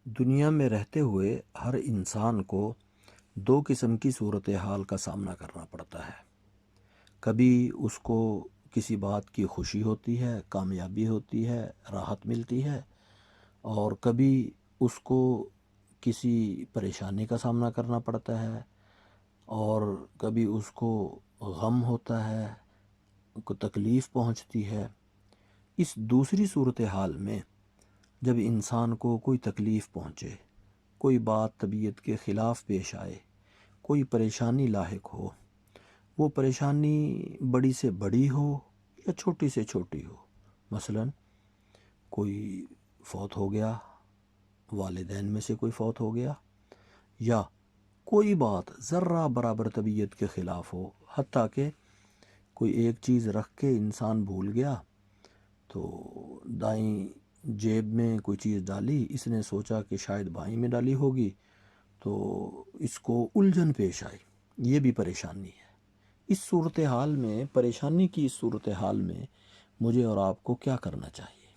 دنیا میں رہتے ہوئے ہر انسان کو دو قسم کی صورتحال کا سامنا کرنا پڑتا ہے۔ کبھی اس کو کسی بات کی خوشی ہوتی ہے، کامیابی ہوتی ہے، راحت ملتی ہے، اور کبھی اس کو کسی پریشانی کا سامنا کرنا پڑتا ہے، اور کبھی اس کو غم ہوتا ہے، کو تکلیف پہنچتی ہے۔ اس دوسری صورتحال میں جب انسان کو کوئی تکلیف پہنچے، کوئی بات طبیعت کے خلاف پیش آئے، کوئی پریشانی لاحق ہو، وہ پریشانی بڑی سے بڑی ہو یا چھوٹی سے چھوٹی ہو، مثلا کوئی فوت ہو گیا، والدین میں سے کوئی فوت ہو گیا، یا کوئی بات ذرہ برابر طبیعت کے خلاف ہو، حتیٰ کہ کوئی ایک چیز رکھ کے انسان بھول گیا تو دائیں جیب میں کوئی چیز ڈالی، اس نے سوچا کہ شاید بائیں میں ڈالی ہوگی، تو اس کو الجھن پیش آئی۔ یہ بھی پریشانی ہے۔ اس صورتحال میں، پریشانی کی اس صورتحال میں مجھے اور آپ کو کیا کرنا چاہیے؟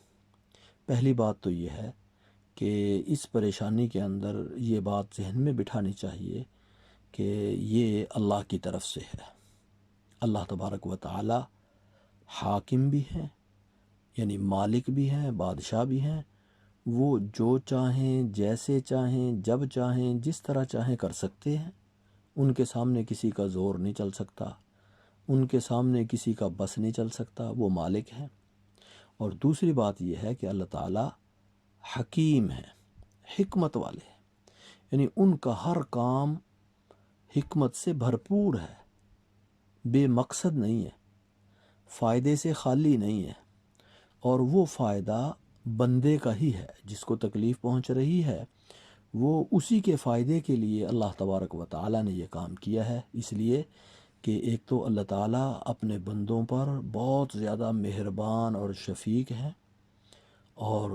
پہلی بات تو یہ ہے کہ اس پریشانی کے اندر یہ بات ذہن میں بٹھانی چاہیے کہ یہ اللہ کی طرف سے ہے۔ اللہ تبارک و تعالی حاکم بھی ہیں، یعنی مالک بھی ہیں، بادشاہ بھی ہیں۔ وہ جو چاہیں، جیسے چاہیں، جب چاہیں، جس طرح چاہیں کر سکتے ہیں۔ ان کے سامنے کسی کا زور نہیں چل سکتا، ان کے سامنے کسی کا بس نہیں چل سکتا، وہ مالک ہیں۔ اور دوسری بات یہ ہے کہ اللہ تعالی حکیم ہیں، حکمت والے ہیں، یعنی ان کا ہر کام حکمت سے بھرپور ہے، بے مقصد نہیں ہے، فائدے سے خالی نہیں ہے، اور وہ فائدہ بندے کا ہی ہے۔ جس کو تکلیف پہنچ رہی ہے وہ اسی کے فائدے کے لیے اللہ تبارک و تعالی نے یہ کام کیا ہے۔ اس لیے کہ ایک تو اللہ تعالیٰ اپنے بندوں پر بہت زیادہ مہربان اور شفیق ہیں، اور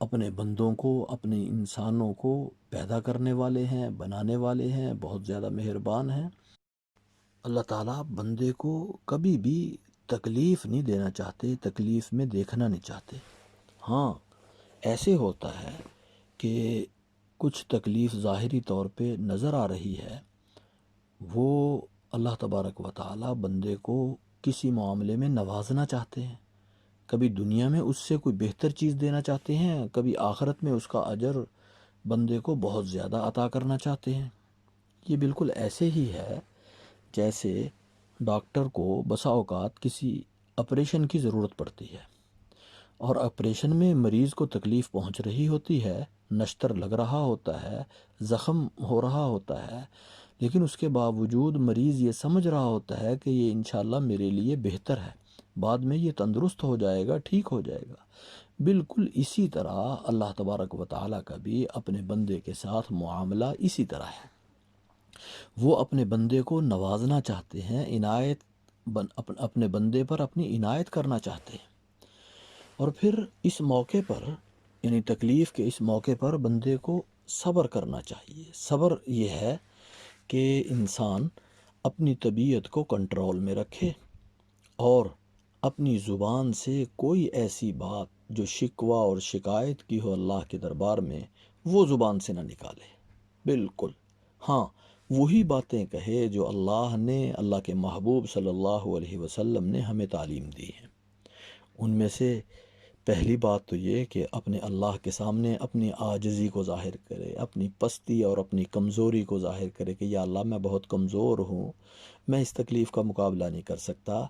اپنے بندوں کو، اپنے انسانوں کو پیدا کرنے والے ہیں، بنانے والے ہیں، بہت زیادہ مہربان ہیں۔ اللہ تعالیٰ بندے کو کبھی بھی تکلیف نہیں دینا چاہتے، تکلیف میں دیکھنا نہیں چاہتے۔ ہاں، ایسے ہوتا ہے کہ کچھ تکلیف ظاہری طور پہ نظر آ رہی ہے، وہ اللہ تبارک و تعالی بندے کو کسی معاملے میں نوازنا چاہتے ہیں۔ کبھی دنیا میں اس سے کوئی بہتر چیز دینا چاہتے ہیں، کبھی آخرت میں اس کا اجر بندے کو بہت زیادہ عطا کرنا چاہتے ہیں۔ یہ بالکل ایسے ہی ہے جیسے ڈاکٹر کو بسا اوقات کسی آپریشن کی ضرورت پڑتی ہے، اور آپریشن میں مریض کو تکلیف پہنچ رہی ہوتی ہے، نشتر لگ رہا ہوتا ہے، زخم ہو رہا ہوتا ہے، لیکن اس کے باوجود مریض یہ سمجھ رہا ہوتا ہے کہ یہ انشاءاللہ میرے لیے بہتر ہے، بعد میں یہ تندرست ہو جائے گا، ٹھیک ہو جائے گا۔ بالکل اسی طرح اللہ تبارک و تعالیٰ کا بھی اپنے بندے کے ساتھ معاملہ اسی طرح ہے۔ وہ اپنے بندے کو نوازنا چاہتے ہیں، عنایت اپنے بندے پر اپنی عنایت کرنا چاہتے ہیں، اور پھر اس موقع پر، یعنی تکلیف کے اس موقع پر بندے کو صبر کرنا چاہیے۔ صبر یہ ہے کہ انسان اپنی طبیعت کو کنٹرول میں رکھے، اور اپنی زبان سے کوئی ایسی بات جو شکوہ اور شکایت کی ہو اللہ کے دربار میں، وہ زبان سے نہ نکالے۔ بالکل ہاں، وہی باتیں کہے جو اللہ نے، اللہ کے محبوب صلی اللہ علیہ وسلم نے ہمیں تعلیم دی ہے۔ ان میں سے پہلی بات تو یہ کہ اپنے اللہ کے سامنے اپنی عاجزی کو ظاہر کرے، اپنی پستی اور اپنی کمزوری کو ظاہر کرے کہ یا اللہ، میں بہت کمزور ہوں، میں اس تکلیف کا مقابلہ نہیں کر سکتا،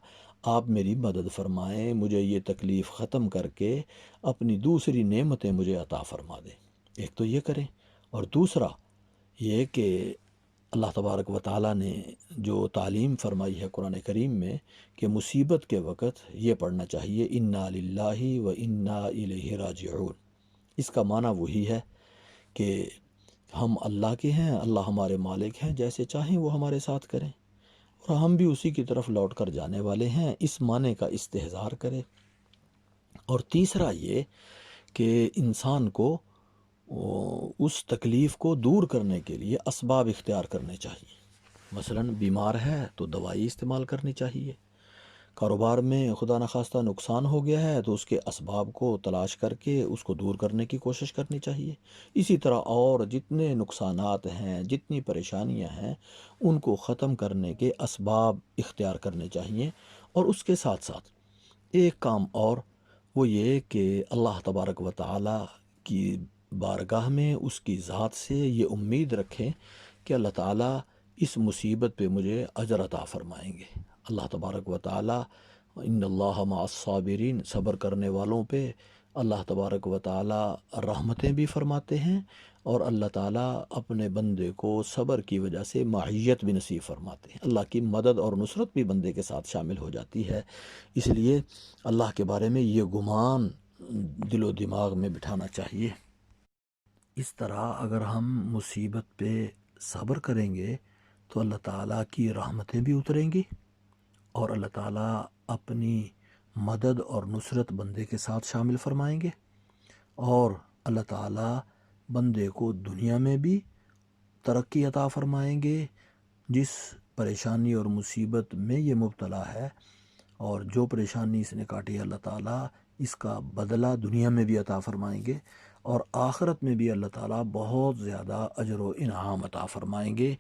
آپ میری مدد فرمائیں، مجھے یہ تکلیف ختم کر کے اپنی دوسری نعمتیں مجھے عطا فرما دیں۔ ایک تو یہ کریں، اور دوسرا یہ کہ اللہ تبارک و تعالیٰ نے جو تعلیم فرمائی ہے قرآن کریم میں کہ مصیبت کے وقت یہ پڑھنا چاہیے، انا للہ و انا الیہ راجعون۔ اس کا معنی وہی ہے کہ ہم اللہ کے ہیں، اللہ ہمارے مالک ہیں، جیسے چاہیں وہ ہمارے ساتھ کریں، اور ہم بھی اسی کی طرف لوٹ کر جانے والے ہیں۔ اس معنی کا استحضار کرے۔ اور تیسرا یہ کہ انسان کو اس تکلیف کو دور کرنے کے لیے اسباب اختیار کرنے چاہیے۔ مثلا بیمار ہے تو دوائی استعمال کرنی چاہیے، کاروبار میں خدا نخواستہ نقصان ہو گیا ہے تو اس کے اسباب کو تلاش کر کے اس کو دور کرنے کی کوشش کرنی چاہیے۔ اسی طرح اور جتنے نقصانات ہیں، جتنی پریشانیاں ہیں، ان کو ختم کرنے کے اسباب اختیار کرنے چاہیے۔ اور اس کے ساتھ ساتھ ایک کام اور، وہ یہ کہ اللہ تبارک و تعالی کی بارگاہ میں اس کی ذات سے یہ امید رکھیں کہ اللہ تعالیٰ اس مصیبت پہ مجھے اجر عطا فرمائیں گے۔ اللہ تبارک و تعالی ان اللہ مع الصابرین، صبر کرنے والوں پہ اللہ تبارک و تعالی رحمتیں بھی فرماتے ہیں، اور اللہ تعالیٰ اپنے بندے کو صبر کی وجہ سے معیت بھی نصیب فرماتے ہیں۔ اللہ کی مدد اور نصرت بھی بندے کے ساتھ شامل ہو جاتی ہے۔ اس لیے اللہ کے بارے میں یہ گمان دل و دماغ میں بٹھانا چاہیے۔ اس طرح اگر ہم مصیبت پہ صبر کریں گے تو اللہ تعالیٰ کی رحمتیں بھی اتریں گی، اور اللہ تعالیٰ اپنی مدد اور نصرت بندے کے ساتھ شامل فرمائیں گے، اور اللہ تعالیٰ بندے کو دنیا میں بھی ترقی عطا فرمائیں گے۔ جس پریشانی اور مصیبت میں یہ مبتلا ہے اور جو پریشانی اس نے کاٹی ہے، اللہ تعالیٰ اس کا بدلہ دنیا میں بھی عطا فرمائیں گے، اور آخرت میں بھی اللہ تعالیٰ بہت زیادہ اجر و انعام عطا فرمائیں گے۔